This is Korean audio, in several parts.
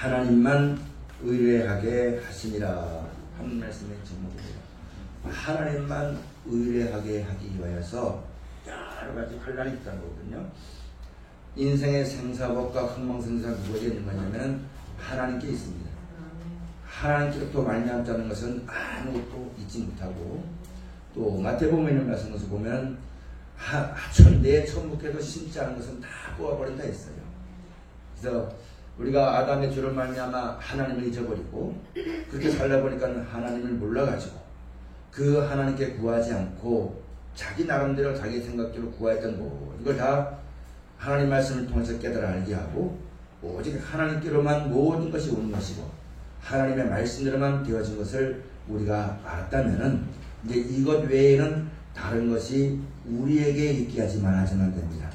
하나님만 의뢰하게 하시니라 하는 말씀의 제목입니다. 하나님만 의뢰하게 하기 위하여서 여러 가지 환란이 있다는 거거든요. 인생의 생사법과 흥망생사가 누구에게 있는 거냐면 하나님께 있습니다. 하나님께로부터 말미암자는 것은 아무것도 잊지 못하고, 또 마태복음에 있는 말씀에서 보면 천대에 천국에도 심지 않은 것은 다 뽑아버린다 했어요. 그래서 우리가 아담의 죄를 말미암아 하나님을 잊어버리고 그렇게 살다 보니까 하나님을 몰라가지고 그 하나님께 구하지 않고 자기 나름대로 자기 생각대로 구하였던 모든 걸 다 하나님 말씀을 통해서 깨달아 알게 하고, 오직 하나님께로만 모든 것이 오는 것이고 하나님의 말씀대로만 되어진 것을 우리가 알았다면은 이제 이것 외에는 다른 것이 우리에게 있게 하지만 하지만 됩니다.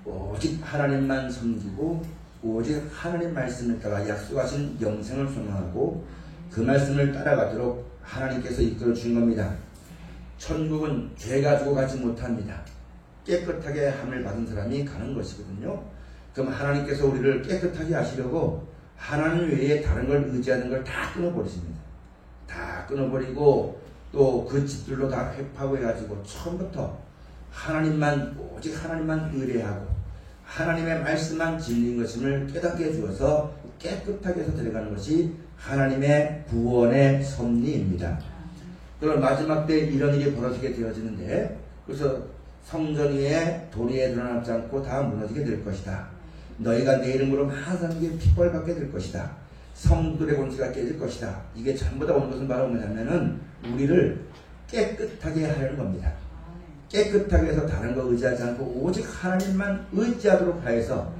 오직 하나님만 섬기고 오직 하나님 말씀을 따라 약속하신 영생을 소망하고 그 말씀을 따라가도록 하나님께서 이끌어 주신 겁니다. 천국은 죄 가지고 가지 못합니다. 깨끗하게 함을 받은 사람이 가는 것이거든요. 그럼 하나님께서 우리를 깨끗하게 하시려고 하나님 외에 다른 걸 의지하는 걸 다 끊어버리십니다. 다 끊어버리고 또 그 집들로 다 회파해가지고 처음부터 하나님만, 오직 하나님만 의뢰하고 하나님의 말씀만 진리인 것임을 깨닫게 해주어서 깨끗하게 해서 들어가는 것이 하나님의 구원의 섭리입니다. 그럼 마지막 때 이런 일이 벌어지게 되어지는데, 그래서 성전 위에 도리에 드러나지 않고 다 무너지게 될 것이다. 너희가 내 이름으로 마사에게 핏벌받게 될 것이다. 성들의 권세가 깨질 것이다. 이게 전부 다 오는 것은 바로 뭐냐면은 우리를 깨끗하게 하려는 겁니다. 깨끗하게 해서 다른 거 의지하지 않고 오직 하나님만 의지하도록 하여서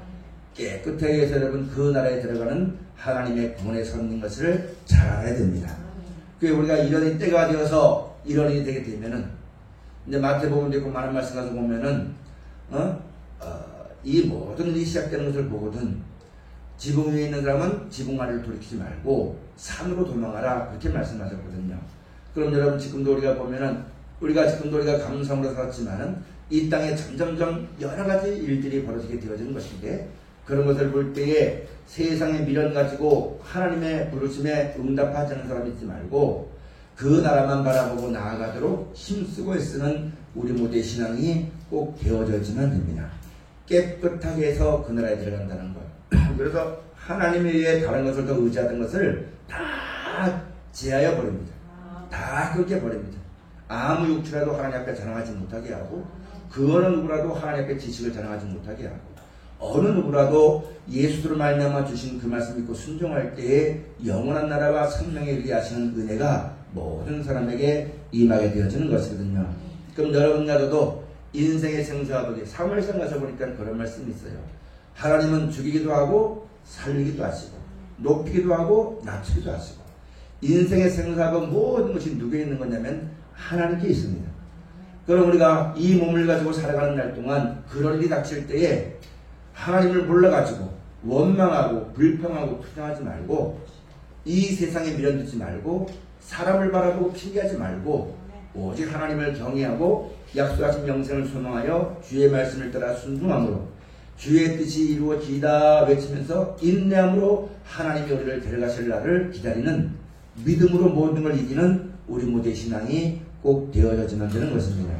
깨끗하게 해서 여러분 그 나라에 들어가는 하나님의 구원의 선인 것을 잘 알아야 됩니다. 그 우리가 이런 때가 되어서 이런 일이 되게 되면은 이제 마태복음 되고 많은 말씀 가서 보면은 이 모든 일이 시작되는 것을 보거든 지붕 위에 있는 사람은 지붕 아래를 돌이키지 말고 산으로 도망하라, 그렇게 말씀하셨거든요. 그럼 여러분 지금도 우리가 보면은 우리가 감성으로 살았지만은 이 땅에 점점점 여러 가지 일들이 벌어지게 되어지는 것인데, 그런 것을 볼 때에 세상의 미련 가지고 하나님의 부르심에 응답하지 않는 사람이 있지 말고 그 나라만 바라보고 나아가도록 힘쓰고 애쓰는 우리 모두의 신앙이 꼭 되어져야지만 됩니다. 깨끗하게 해서 그 나라에 들어간다는 것. 그래서 하나님에 의해 다른 것을 더 의지하던 것을 다 제하여 버립니다. 다 그렇게 버립니다. 아무 육체라도 하나님 앞에 자랑하지 못하게 하고, 그 어느 누구라도 하나님 앞에 지식을 자랑하지 못하게 하고, 어느 누구라도 예수를 말미암아 주신 그 말씀 믿고 순종할 때에 영원한 나라와 생명에 이르게 하시는 은혜가 모든 사람에게 임하게 되어지는 것이거든요. 그럼 여러분과 저도 인생의 생사하듯이 사무엘상 가서 보니까 그런 말씀이 있어요. 하나님은 죽이기도 하고 살리기도 하시고 높이기도 하고 낮추기도 하시고, 인생의 생사하고 모든 것이 누구에 있는 거냐면 하나님께 있습니다. 그럼 우리가 이 몸을 가지고 살아가는 날 동안 그런 일이 닥칠 때에 하나님을 몰라가지고 원망하고 불평하고 투정하지 말고, 이 세상에 미련듣지 말고 사람을 바라보고 핑계하지 말고 오직 하나님을 경외하고 약속하신 영생을 소망하여 주의 말씀을 따라 순종함으로 주의 뜻이 이루어지다 외치면서 인내함으로 하나님이 우리를 데려가실 날을 기다리는 믿음으로 모든 걸 이기는 우리 모두의 신앙이 꼭 되어져야만 되는 것입니다.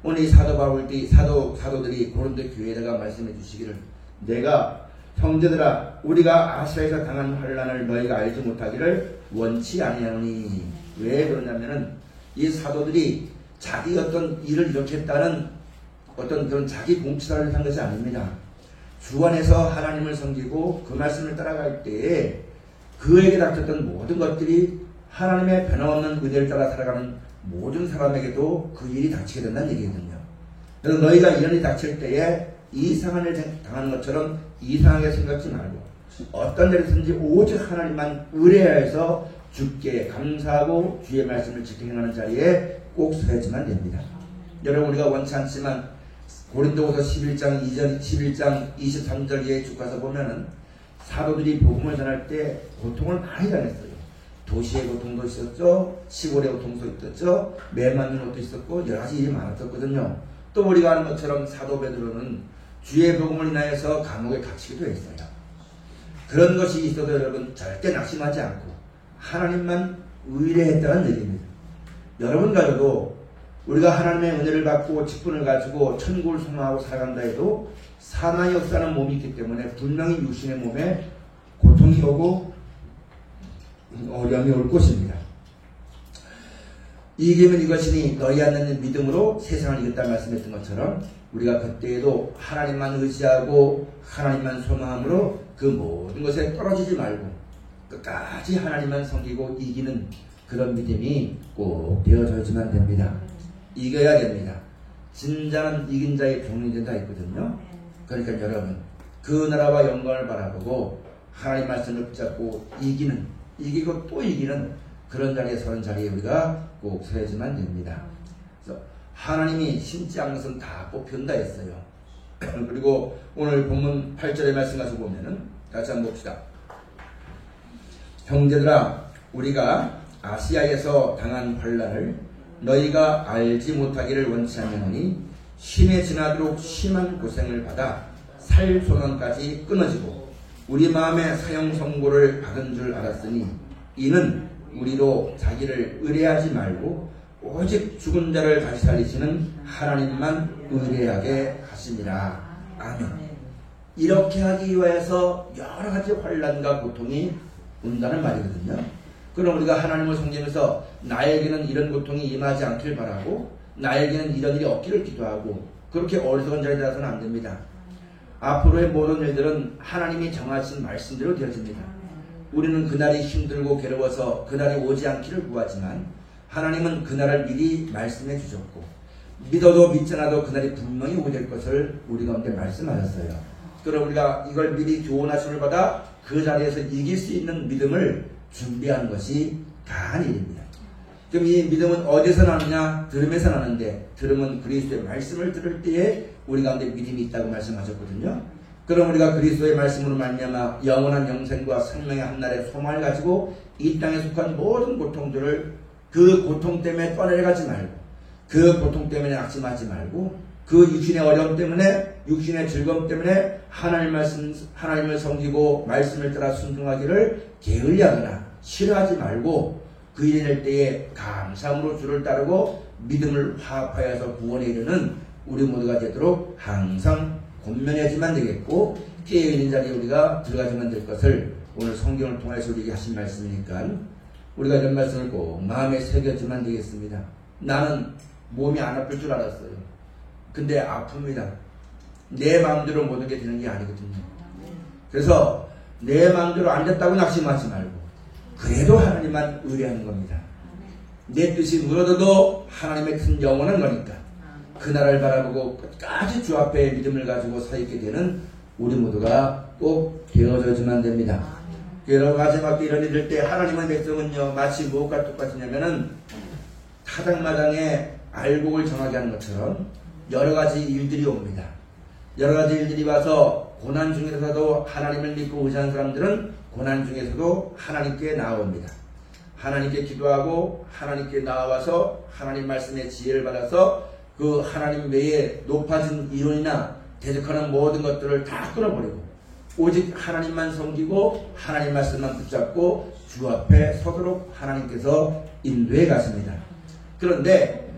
오늘 이 사도들이 고린도 교회에다가 말씀해 주시기를, 내가 형제들아 우리가 아시아에서 당한 환난을 너희가 알지 못하기를 원치 아니하노니. 왜 그러냐면은 이 사도들이 자기 어떤 일을 일으켰다는 어떤 그런 자기 공치사를 한 것이 아닙니다. 주 안에서 하나님을 섬기고 그 말씀을 따라갈 때에 그에게 닥쳤던 모든 것들이 하나님의 변함없는 은혜를 따라 살아가는 모든 사람에게도 그 일이 닥치게 된다는 얘기거든요. 그래서 너희가 이런 일이 닥칠 때에 이상한 일을 당하는 것처럼 이상하게 생각지 말고 어떤 일이든지 오직 하나님만 의뢰하여서 주께 감사하고 주의 말씀을 지켜 행하는 자리에 꼭 서야지만 됩니다. 여러분 우리가 원치 않지만 고린도후서 11장 23절 이하에 쭉 가서 보면은 사도들이 복음을 전할 때 고통을 많이 당했어요. 도시의 고통도 있었죠. 시골의 고통도 있었죠. 매 맞는 것도 있었고 여러 가지 일이 많았었거든요. 또 우리가 아는 것처럼 사도 베드로는 주의 복음을 인하여서 감옥에 갇히기도 했어요. 그런 것이 있어도 여러분 절대 낙심하지 않고 하나님만 의뢰했다는 얘기입니다. 여러분과 저도 우리가 하나님의 은혜를 받고 직분을 가지고 천국을 소망하고 살아간다 해도 사망의 역사는 몸이 있기 때문에 분명히 육신의 몸에 고통이 오고 어려움이 올 것입니다. 이기면 이것이니 너희 안에는 믿음으로 세상을 이겼다 말씀했던 것처럼 우리가 그때에도 하나님만 의지하고 하나님만 소망함으로 그 모든 것에 떨어지지 말고 끝까지 하나님만 섬기고 이기는 그런 믿음이 꼭 되어져야지만 됩니다. 이겨야 됩니다. 진정한 이긴 자의 병이 된다 했거든요. 그러니까 여러분 그 나라와 영광을 바라보고 하나님 말씀을 붙잡고 이기고 또 이기는 그런 자리에 서는 자리에 우리가 꼭 서야지만 됩니다. 그래서 하나님이 심지 않는 것은 다 뽑힌다 했어요. 그리고 오늘 본문 8절의 말씀 가서 보면은 같이 한번 봅시다. 형제들아 우리가 아시아에서 당한 환난을 너희가 알지 못하기를 원치 않으니 심해 지나도록 심한 고생을 받아 살 소망까지 끊어지고 우리 마음에 사형 선고를 받은 줄 알았으니 이는 우리로 자기를 의뢰하지 말고 오직 죽은 자를 다시 살리시는 하나님만 의뢰하게 하심이라. 아멘. 이렇게 하기 위해서 여러 가지 환난과 고통이 온다는 말이거든요. 그럼 우리가 하나님을 섬기면서 나에게는 이런 고통이 임하지 않길 바라고 나에게는 이런 일이 없기를 기도하고 그렇게 어리석은 자리에 들어서는 안 됩니다. 앞으로의 모든 일들은 하나님이 정하신 말씀대로 되어집니다. 우리는 그날이 힘들고 괴로워서 그날이 오지 않기를 구하지만 하나님은 그날을 미리 말씀해 주셨고 믿어도 믿지 않아도 그날이 분명히 오게 될 것을 우리 가운데 말씀하셨어요. 그럼 우리가 이걸 미리 교훈하심을 받아 그 자리에서 이길 수 있는 믿음을 준비하는 것이 다한 일입니다. 그럼 이 믿음은 어디서 나느냐? 들음에서 나는데 들음은 그리스도의 말씀을 들을 때에 우리 가운데 믿음이 있다고 말씀하셨거든요. 그럼 우리가 그리스도의 말씀으로 말미암아 영원한 영생과 생명의 한날의 소망을 가지고 이 땅에 속한 모든 고통들을 그 고통 때문에 떠내려가지 말고 그 고통 때문에 낙심하지 말고 그 육신의 어려움 때문에 육신의 즐거움 때문에 하나님을 섬기고 말씀을 따라 순종하기를 게을리하거나 싫어하지 말고 그 일이 될 때에 감사함으로 주를 따르고 믿음을 화합하여서 구원에 이르는 우리 모두가 되도록 항상 권면해야지만 되겠고 깨어있는 자리에 우리가 들어가지만 될 것을 오늘 성경을 통해서 우리에게 하신 말씀이니까 우리가 이런 말씀을 꼭 마음에 새겨지만 되겠습니다. 나는 몸이 안 아플 줄 알았어요. 근데 아픕니다. 내 마음대로 모든 게 되는 게 아니거든요. 그래서 내 마음대로 안 됐다고 낙심하지 말고 그래도 하나님만 의뢰하는 겁니다. 내 뜻이 무너져도 하나님의 뜻은 영원한 거니까 그 나라를 바라보고 끝까지 주 앞에 믿음을 가지고 서 있게 되는 우리 모두가 꼭 되어져야지만 됩니다. 여러 마지막 이런 일들 때 하나님의 백성은요 마치 무엇과 똑같으냐면은 타당마당에 알곡을 정하게 하는 것처럼 여러 가지 일들이 옵니다. 여러 가지 일들이 와서 고난 중에서도 하나님을 믿고 의지하는 사람들은 고난 중에서도 하나님께 나아옵니다. 하나님께 기도하고 하나님께 나와서 하나님 말씀의 지혜를 받아서 그 하나님 외에 높아진 이론이나 대적하는 모든 것들을 다 끊어버리고 오직 하나님만 섬기고 하나님 말씀만 붙잡고 주 앞에 서도록 하나님께서 인도해 가십니다. 그런데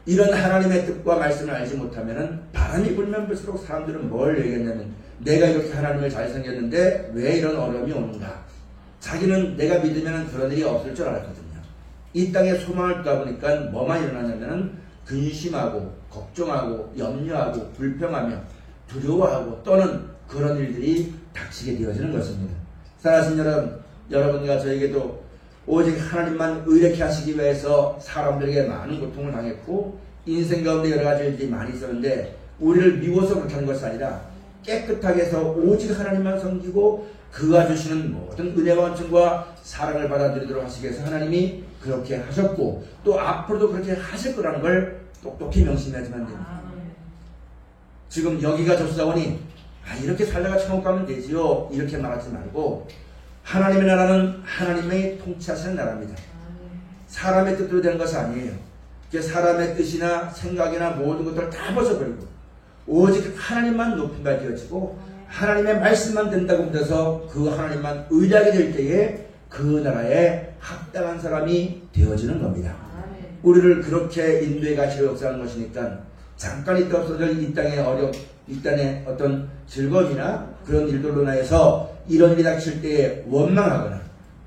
이런 하나님의 뜻과 말씀을 알지 못하면 바람이 불면 불수록 사람들은 뭘 얘기했냐면 내가 이렇게 하나님을 잘 섬겼는데 왜 이런 어려움이 오는가. 자기는 내가 믿으면 그런 일이 없을 줄 알았거든요. 이 땅에 소망을 두다 보니까 뭐만 일어나냐면 근심하고 걱정하고 염려하고 불평하며 두려워하고 떠는 그런 일들이 닥치게 되어지는 것입니다. 사랑하신 여러분과 저에게도 오직 하나님만 의뢰케 하시기 위해서 사람들에게 많은 고통을 당했고 인생 가운데 여러 가지 일들이 많이 있었는데 우리를 미워서 그렇게 하는 것이 아니라 깨끗하게 해서 오직 하나님만 섬기고 그가 주시는 모든 은혜와 은총과 사랑을 받아들이도록 하시기 위해서 하나님이 그렇게 하셨고 또 앞으로도 그렇게 하실 거라는 걸 똑똑히 명심해야지만 됩니다. 지금 여기가 접수자원이 이렇게 살다가 천국 가면 되지요 이렇게 말하지 말고 하나님의 나라는 하나님의 통치하시는 나라입니다. 사람의 뜻대로 되는 것이 아니에요. 사람의 뜻이나 생각이나 모든 것들을 다 벗어버리고 오직 하나님만 높임받 되어지고 하나님의 말씀만 된다고 믿어서 그 하나님만 의지하게 될 때에 그 나라에 합당한 사람이 되어지는 겁니다. 우리를 그렇게 인도해 가시려 역사하는 것이니까 잠깐 있다 없어질 이 땅의 어떤 즐거움이나 그런 일들로 인해서 이런 일이 닥칠 때에 원망하거나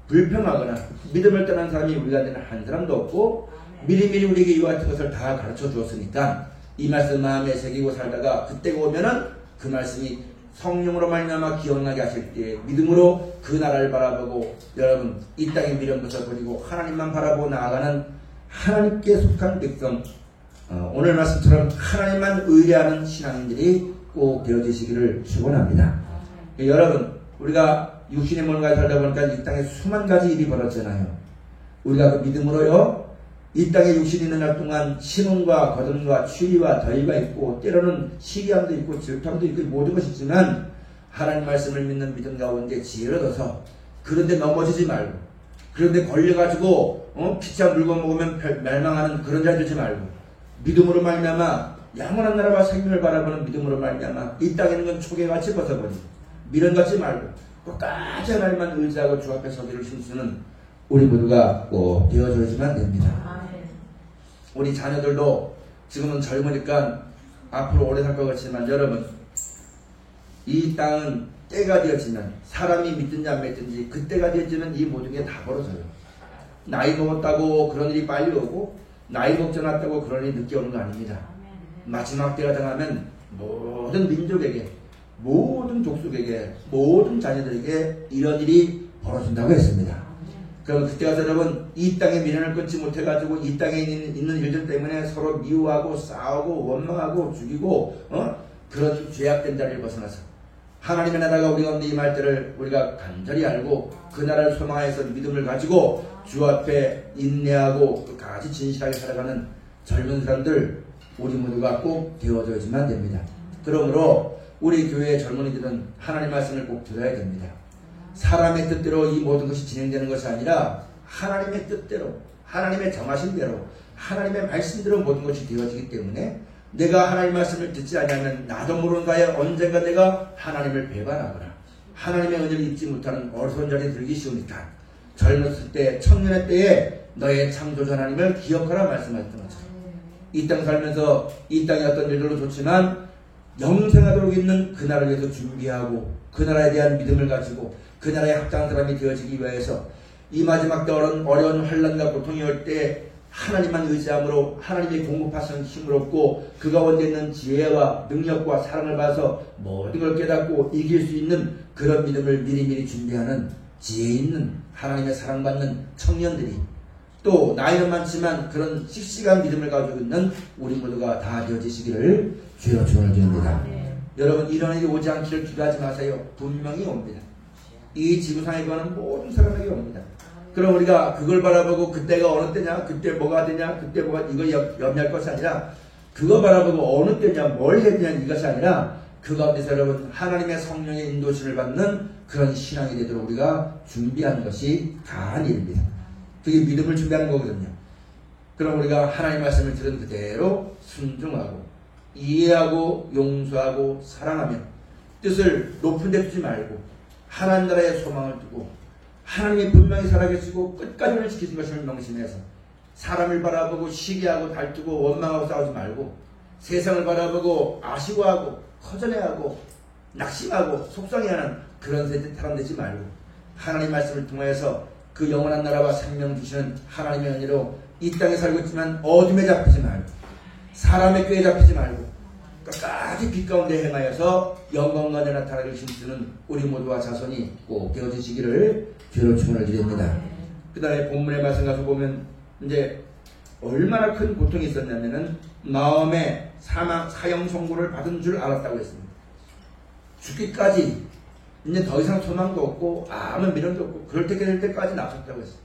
불평하거나 믿음을 떠난 사람이 우리 가운데는 한 사람도 없고 미리미리 우리에게 이와 같은 것을 다 가르쳐 주었으니까 이 말씀 마음에 새기고 살다가 그때가 오면은 그 말씀이 성령으로 말미암아 기억나게 하실 때 믿음으로 그 나라를 바라보고 여러분 이 땅의 미련 것을 버리고 하나님만 바라보고 나아가는 하나님께 속한 백성 오늘 말씀처럼 하나님만 의뢰하는 신앙인들이 꼭 되어지시기를 축원합니다. 여러분 우리가 육신의 몸과 살다 보니까 이 땅에 수만 가지 일이 벌어지잖아요. 우리가 그 믿음으로요 이 땅에 육신이 있는 날 동안 신음과 거듭과 추위와 더위가 있고 때로는 시기함도 있고 질투함도 있고 모든 것이 있지만 하나님 말씀을 믿는 믿음 가운데 지혜를 얻어서 그런데 넘어지지 말고 그런데 걸려가지고 피차 물건 먹으면 멸망하는 그런 자 되지 말고 믿음으로 말미암아 영원한 나라와 생명을 바라보는 믿음으로 말미암아 이 땅에 있는 건 초계같이 벗어버리고 미련 갖지 말고 끝까지 하나님만 의지하고 주 앞에 서기를 힘쓰는 우리 모두가 꼭 되어줘야지만 됩니다. 우리 자녀들도 지금은 젊으니까 앞으로 오래 살 것 같지만 여러분 이 땅은 때가 되어지면 사람이 믿든지 안 믿든지 그때가 되어지면 이 모든 게 다 벌어져요. 나이 먹었다고 그런 일이 빨리 오고 나이 먹지 않았다고 그런 일이 늦게 오는 거 아닙니다. 마지막 때가 당하면 모든 민족에게 모든 족속에게 모든 자녀들에게 이런 일이 벌어진다고 했습니다. 그럼 그때 가서 여러분 이 땅의 미련을 끊지 못해가지고 이 땅에 있는 일들 때문에 서로 미워하고 싸우고 원망하고 죽이고 그런 죄악된 자리를 벗어나서 하나님의 나라가 우리 가운데 임할 때를 우리가 간절히 알고 그 나라를 소망해서 믿음을 가지고 주 앞에 인내하고 끝까지 진실하게 살아가는 젊은 사람들 우리 모두가 꼭 되어져야지만 됩니다. 그러므로 우리 교회의 젊은이들은 하나님 말씀을 꼭 들어야 됩니다. 사람의 뜻대로 이 모든 것이 진행되는 것이 아니라 하나님의 뜻대로 하나님의 정하신 대로 하나님의 말씀대로 모든 것이 되어지기 때문에 내가 하나님 말씀을 듣지 않으면 나도 모르는 사이에 언젠가 내가 하나님을 배반하거나 하나님의 은혜를 입지 못하는 어리석은 자리에 들기 쉬우니까 젊었을 때 청년의 때에 너의 창조주 하나님을 기억하라 말씀하셨던 것처럼 이 땅 살면서 이 땅의 어떤 일들도 좋지만 영생하도록 있는 그 나라를 위해서 준비하고 그 나라에 대한 믿음을 가지고 그 나라에 합당한 사람이 되어지기 위해서 이 마지막 때 어려운 환난과 고통이 올 때 하나님만 의지함으로 하나님이 공급하시는 힘을 얻고 그 가운데 있는 지혜와 능력과 사랑을 받아서 모든 걸 깨닫고 이길 수 있는 그런 믿음을 미리미리 준비하는 지혜 있는 하나님의 사랑받는 청년들이 또 나이는 많지만 그런 씩씩한 믿음을 가지고 있는 우리 모두가 다 되어지시기를 주여 축원을 드립니다. 여러분 이런 일이 오지 않기를 기도하지 마세요. 분명히 옵니다. 이 지구상에 거하는 모든 사람에게 옵니다. 그럼 우리가 그걸 바라보고 그때가 어느 때냐 그때 뭐가 되냐 그때 뭐가 이걸 염려할 것이 아니라 그거 바라보고 어느 때냐 뭘 해야 되냐 이것이 아니라 그 가운데서 여러분 하나님의 성령의 인도심을 받는 그런 신앙이 되도록 우리가 준비하는 것이 다한 일입니다. 그게 믿음을 준비하는 거거든요. 그럼 우리가 하나님 말씀을 들은 그대로 순종하고 이해하고 용서하고 사랑하며 뜻을 높은 데 두지 말고 하나님 나라에 소망을 두고 하나님이 분명히 살아계시고 끝까지를 지키신 것을 명심해서 사람을 바라보고 시기하고 달투고 원망하고 싸우지 말고 세상을 바라보고 아쉬워하고 허전해하고 낙심하고 속상해하는 그런 사람 되지 말고 하나님 말씀을 통해서 그 영원한 나라와 생명 주시는 하나님의 은혜로 이 땅에 살고 있지만 어둠에 잡히지 말고 사람의 꾀에 잡히지 말고 끝까지 빛 가운데 행하여서 영광과 내 나타나기를 힘쓰는 우리 모두와 자손이 꼭 되어지시기를 주로 축원을 드립니다. 그 다음에 본문의 말씀 가서 보면 이제 얼마나 큰 고통이 있었냐면은 마음에 사형 선고를 받은 줄 알았다고 했습니다. 죽기까지 이제 더 이상 소망도 없고 아무 미련도 없고 그럴 때 될 때까지 나섰다고 했어요.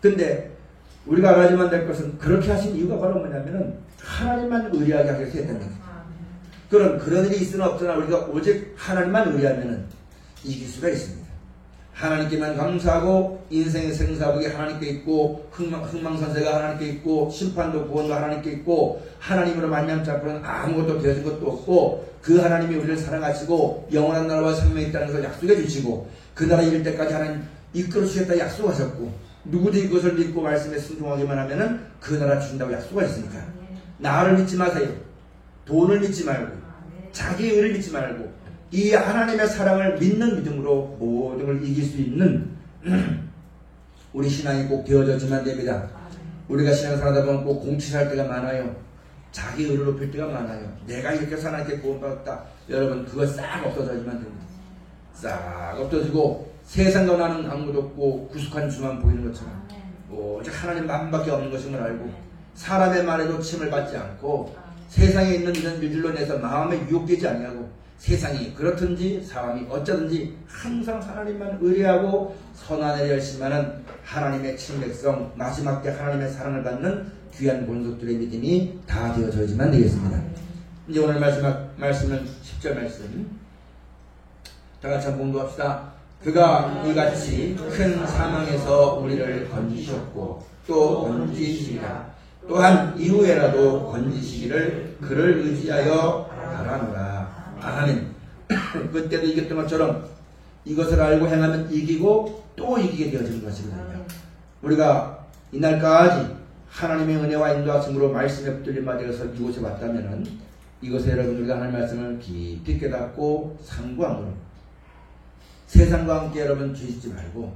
근데 우리가 알아야만 될 것은 그렇게 하신 이유가 바로 뭐냐면은 하나님만 의뢰하게 하기 위해서 했다는 거예요. 그런 일이 있으나 없으나 우리가 오직 하나님만 의뢰하면은 이길 수가 있습니다. 하나님께만 감사하고 인생의 생사복이 하나님께 있고 흥망선쇠가 하나님께 있고 심판도 구원도 하나님께 있고 하나님으로 말미암지 않고는 아무것도 되어진 것도 없고 그 하나님이 우리를 사랑하시고 영원한 나라와 생명이 있다는 것을 약속해 주시고 그 나라 이를 때까지 하나님 이끌어 주시겠다 약속하셨고 누구도 이것을 믿고 말씀에 순종하기만 하면은 그 나라 주신다고 약속하셨으니까 나를 믿지 마세요. 돈을 믿지 말고 자기의 의를 믿지 말고 이 하나님의 사랑을 믿는 믿음으로 모든 걸 이길 수 있는 우리 신앙이 꼭 되어져야만 됩니다. 우리가 신앙생활하다 보면 꼭 공치할 때가 많아요. 자기 의를 높일 때가 많아요. 내가 이렇게 해서 하나님께 구원받았다. 여러분 그거 싹 없어져야만 됩니다. 싹 없어지고 세상과 나는 아무것도 없고 구속한 주만 보이는 것처럼 오직 하나님 마음밖에 없는 것인 걸 알고 사람의 말에도 침을 받지 않고 세상에 있는 이런 일들로 내서 마음에 유혹되지 아니하고 세상이 그렇든지 사람이 어쩌든지 항상 하나님만 의뢰하고 선한에 열심하는 하나님의 친백성 마지막 때 하나님의 사랑을 받는 귀한 본속들의 믿음이 다 되어져야지만 되겠습니다. 이제 오늘 마지막 말씀은 10절 말씀 다 같이 한번 공부합시다. 그가 이같이 큰 사망에서 우리를 건지셨고 또 건지시리라. 또한 이후에라도 건지시기를 그를 의지하여 바라노라. 아멘. 그때도 이겼던 것처럼 이것을 알고 행하면 이기고 또 이기게 되어지는 것이거든요. 우리가 이날까지 하나님의 은혜와 인도하심으로 말씀에 붙들린 바되어서 이곳에 왔다면 이것에 여러분 우리가 하나님의 말씀을 깊이 깨닫고 상고함으로 세상과 함께 여러분 죄짓지 말고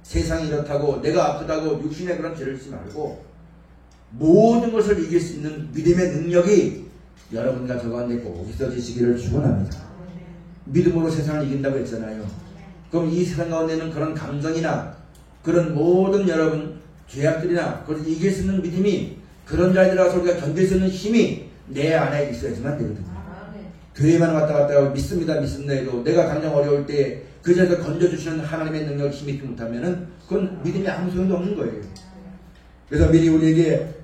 세상이 이렇다고 내가 아프다고 육신의 그런 죄를 짓지 말고 모든 것을 이길 수 있는 믿음의 능력이 여러분과 저 가운데 꼭 있어지시기를 축원합니다. 믿음으로 세상을 이긴다고 했잖아요. 그럼 이 세상 가운데는 그런 감정이나 그런 모든 여러분 죄악들이나 그걸 이길 수 있는 믿음이 그런 자들이라서 우리가 견딜 수 있는 힘이 내 안에 있어야지만 되거든요. 교회만 왔다 갔다 하고 믿습니다 해도 내가 당장 어려울 때 그 자리에서 건져주시는 하나님의 능력을 힘이 있지 못하면은 그건 믿음이 아무 소용도 없는 거예요. 그래서 미리 우리에게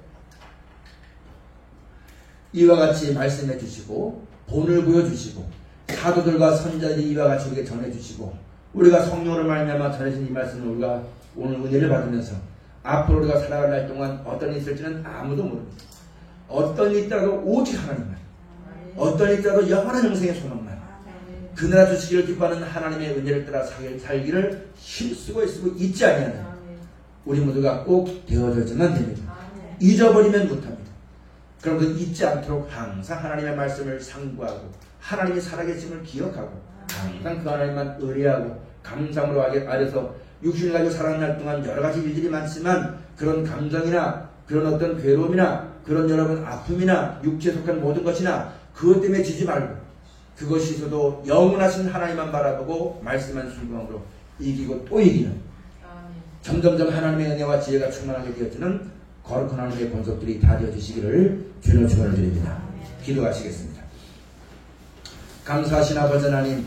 이와 같이 말씀해 주시고 본을 보여주시고 사도들과 선자들이 이와 같이 우리에게 전해주시고 우리가 성령으로 말미암아 전해진 이 말씀을 우리가 오늘 은혜를 받으면서 앞으로 우리가 살아갈 날 동안 어떤 일이 있을지는 아무도 모릅니다. 어떤 일이 있더라도 오직 하나님만, 어떤 일이 있더라도 영원한 영생의 소망만, 그 나라 주시기를 기뻐하는 하나님의 은혜를 따라 살기를 힘쓰고 잊지 아니하는 우리 모두가 꼭 되어져야만 됩니다. 잊어버리면 못합니다. 그러므로 잊지 않도록 항상 하나님의 말씀을 상고하고 하나님이 살아계심을 기억하고 항상 그 하나님만 의뢰하고 감상으로 아래서 육신을 가지고 살아가는 날 동안 여러 가지 일들이 많지만 그런 감정이나 그런 어떤 괴로움이나 그런 여러분 아픔이나 육체에 속한 모든 것이나 그것 때문에 지지 말고 그것이 있어도 영원하신 하나님만 바라보고 말씀한 순종으로 이기고 또 이기는 점점점 하나님의 은혜와 지혜가 충만하게 되어지는 거룩한 하나님의 본속들이 다 되어지시기를 주님의 축원을 드립니다. 기도하시겠습니다. 감사하신 아버지 하나님,